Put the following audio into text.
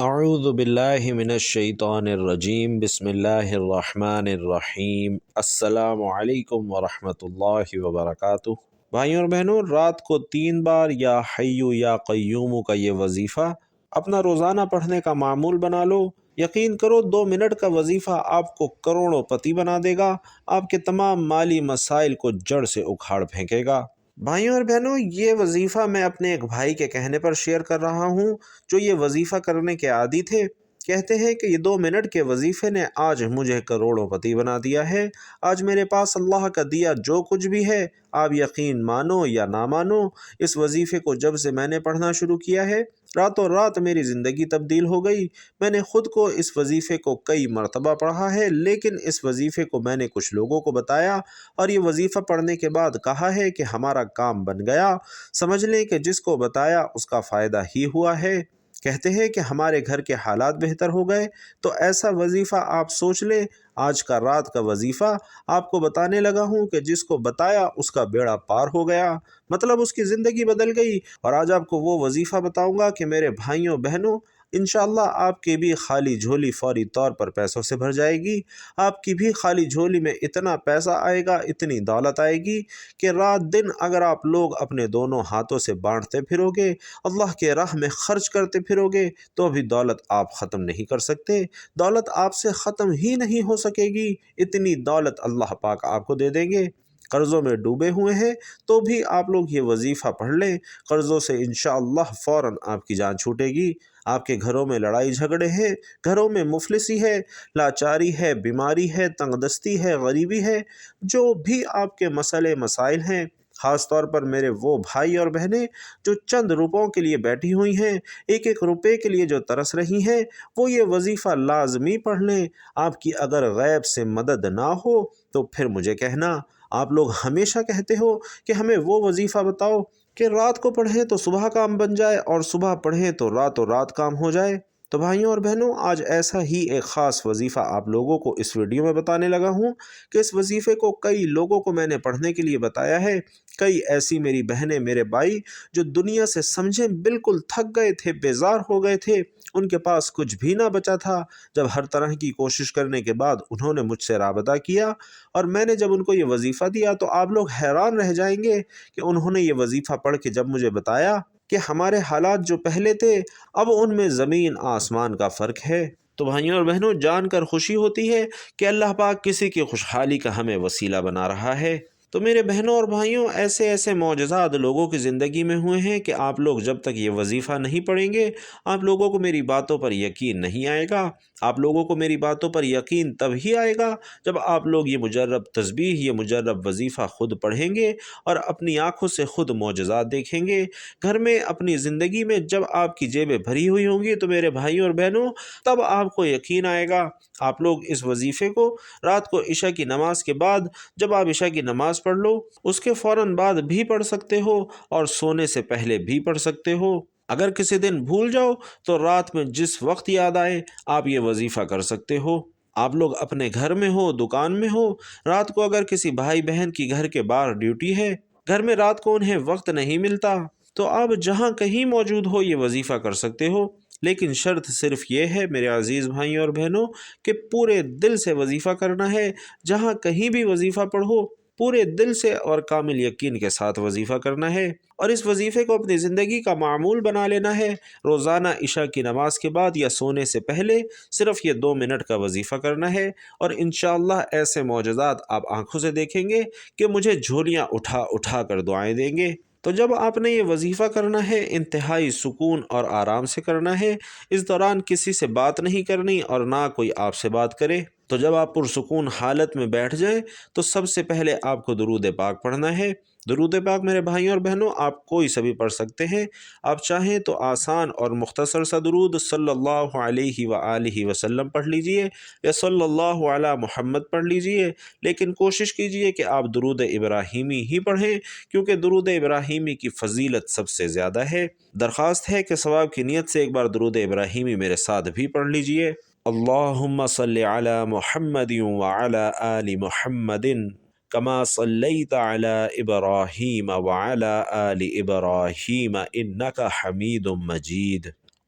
اعوذ باللہ من الشیطان الرجیم بسم اللہ الرحمن الرحیم السلام علیکم ورحمۃ اللہ وبرکاتہ۔ بھائیوں اور بہنوں، رات کو 3 بار یا حیو یا قیوم کا یہ وظیفہ اپنا روزانہ پڑھنے کا معمول بنا لو۔ یقین کرو 2 منٹ کا وظیفہ آپ کو کروڑوں پتی بنا دے گا، آپ کے تمام مالی مسائل کو جڑ سے اکھاڑ پھینکے گا۔ بھائیوں اور بہنوں، یہ وظیفہ میں اپنے ایک بھائی کے کہنے پر شیئر کر رہا ہوں جو یہ وظیفہ کرنے کے عادی تھے۔ کہتے ہیں کہ یہ 2 منٹ کے وظیفے نے آج مجھے کروڑوں پتی بنا دیا ہے۔ آج میرے پاس اللہ کا دیا جو کچھ بھی ہے، آپ یقین مانو یا نہ مانو، اس وظیفے کو جب سے میں نے پڑھنا شروع کیا ہے، راتوں رات میری زندگی تبدیل ہو گئی۔ میں نے خود کو اس وظیفے کو کئی مرتبہ پڑھا ہے، لیکن اس وظیفے کو میں نے کچھ لوگوں کو بتایا اور یہ وظیفہ پڑھنے کے بعد کہا ہے کہ ہمارا کام بن گیا۔ سمجھ لیں کہ جس کو بتایا اس کا فائدہ ہی ہوا ہے۔ کہتے ہیں کہ ہمارے گھر کے حالات بہتر ہو گئے، تو ایسا وظیفہ آپ سوچ لیں۔ آج کا رات کا وظیفہ آپ کو بتانے لگا ہوں کہ جس کو بتایا اس کا بیڑا پار ہو گیا، مطلب اس کی زندگی بدل گئی۔ اور آج آپ کو وہ وظیفہ بتاؤں گا کہ میرے بھائیوں بہنوں، انشاءاللہ آپ کی بھی خالی جھولی فوری طور پر پیسوں سے بھر جائے گی۔ آپ کی بھی خالی جھولی میں اتنا پیسہ آئے گا، اتنی دولت آئے گی کہ رات دن اگر آپ لوگ اپنے دونوں ہاتھوں سے بانٹتے پھرو گے، اللہ کے راہ میں خرچ کرتے پھرو گے، تو بھی دولت آپ ختم نہیں کر سکتے۔ دولت آپ سے ختم ہی نہیں ہو سکے گی، اتنی دولت اللہ پاک آپ کو دے دیں گے۔ قرضوں میں ڈوبے ہوئے ہیں تو بھی آپ لوگ یہ وظیفہ پڑھ لیں، قرضوں سے انشاءاللہ فوراً آپ کی جان چھوٹے گی۔ آپ کے گھروں میں لڑائی جھگڑے ہیں، گھروں میں مفلسی ہے، لاچاری ہے، بیماری ہے، تنگ دستی ہے، غریبی ہے، جو بھی آپ کے مسئلے مسائل ہیں، خاص طور پر میرے وہ بھائی اور بہنیں جو چند روپوں کے لیے بیٹھی ہوئی ہیں، ایک ایک روپے کے لیے جو ترس رہی ہیں، وہ یہ وظیفہ لازمی پڑھ لیں۔ آپ کی اگر غیب سے مدد نہ ہو تو پھر مجھے کہنا۔ آپ لوگ ہمیشہ کہتے ہو کہ ہمیں وہ وظیفہ بتاؤ کہ رات کو پڑھیں تو صبح کام بن جائے اور صبح پڑھیں تو راتوں رات کام ہو جائے۔ تو بھائیوں اور بہنوں، آج ایسا ہی ایک خاص وظیفہ آپ لوگوں کو اس ویڈیو میں بتانے لگا ہوں کہ اس وظیفے کو کئی لوگوں کو میں نے پڑھنے کے لیے بتایا ہے۔ کئی ایسی میری بہنیں، میرے بھائی جو دنیا سے سمجھیں بالکل تھک گئے تھے، بیزار ہو گئے تھے، ان کے پاس کچھ بھی نہ بچا تھا، جب ہر طرح کی کوشش کرنے کے بعد انہوں نے مجھ سے رابطہ کیا اور میں نے جب ان کو یہ وظیفہ دیا تو آپ لوگ حیران رہ جائیں گے کہ انہوں نے یہ وظیفہ پڑھ کے جب مجھے بتایا کہ ہمارے حالات جو پہلے تھے اب ان میں زمین آسمان کا فرق ہے۔ تو بھائیوں اور بہنوں، جان کر خوشی ہوتی ہے کہ اللہ پاک کسی کی خوشحالی کا ہمیں وسیلہ بنا رہا ہے۔ تو میرے بہنوں اور بھائیوں، ایسے ایسے معجزات لوگوں کی زندگی میں ہوئے ہیں کہ آپ لوگ جب تک یہ وظیفہ نہیں پڑھیں گے، آپ لوگوں کو میری باتوں پر یقین نہیں آئے گا۔ آپ لوگوں کو میری باتوں پر یقین تب ہی آئے گا جب آپ لوگ یہ مجرب تسبیح، یہ مجرب وظیفہ خود پڑھیں گے اور اپنی آنکھوں سے خود معجزات دیکھیں گے۔ گھر میں اپنی زندگی میں جب آپ کی جیبیں بھری ہوئی ہوں گی تو میرے بھائیوں اور بہنوں، تب آپ کو یقین آئے گا۔ آپ لوگ اس وظیفے کو رات کو عشاء کی نماز کے بعد، جب آپ عشاء کی نماز پڑھ لو اس کے فوراً بعد بھی پڑھ سکتے ہو اور سونے سے پہلے بھی پڑھ سکتے ہو۔ اگر کسی دن بھول جاؤ تو رات میں جس وقت یاد آئے آپ یہ وظیفہ کر سکتے ہو۔ آپ لوگ اپنے گھر میں ہو، دکان میں ہو، رات کو اگر کسی بھائی بہن کی گھر کے باہر ڈیوٹی ہے، گھر میں رات کو انہیں وقت نہیں ملتا، تو آپ جہاں کہیں موجود ہو یہ وظیفہ کر سکتے ہو۔ لیکن شرط صرف یہ ہے میرے عزیز بھائیوں اور بہنوں کہ پورے دل سے وظیفہ کرنا ہے۔ جہاں کہیں بھی وظیفہ پڑھو، پورے دل سے اور کامل یقین کے ساتھ وظیفہ کرنا ہے اور اس وظیفے کو اپنی زندگی کا معمول بنا لینا ہے۔ روزانہ عشاء کی نماز کے بعد یا سونے سے پہلے صرف یہ 2 منٹ کا وظیفہ کرنا ہے اور انشاءاللہ ایسے معجزات آپ آنکھوں سے دیکھیں گے کہ مجھے جھولیاں اٹھا اٹھا کر دعائیں دیں گے۔ تو جب آپ نے یہ وظیفہ کرنا ہے، انتہائی سکون اور آرام سے کرنا ہے۔ اس دوران کسی سے بات نہیں کرنی اور نہ کوئی آپ سے بات کرے۔ تو جب آپ پرسکون حالت میں بیٹھ جائیں تو سب سے پہلے آپ کو درود پاک پڑھنا ہے۔ درود پاک میرے بھائیوں اور بہنوں، آپ کوئی سا بھی پڑھ سکتے ہیں۔ آپ چاہیں تو آسان اور مختصر سا درود صلی اللہ علیہ وآلہ وسلم پڑھ لیجئے یا صلی اللہ علی محمد پڑھ لیجئے، لیکن کوشش کیجئے کہ آپ درود ابراہیمی ہی پڑھیں، کیونکہ درود ابراہیمی کی فضیلت سب سے زیادہ ہے۔ درخواست ہے کہ ثواب کی نیت سے ایک بار درود ابراہیمی میرے ساتھ بھی پڑھ لیجئے۔ اللہم صلی علی محمد وعلی آل محمد کما صلیت علی ابراہیم وعلی آل ابراہیم انک حمید مجید۔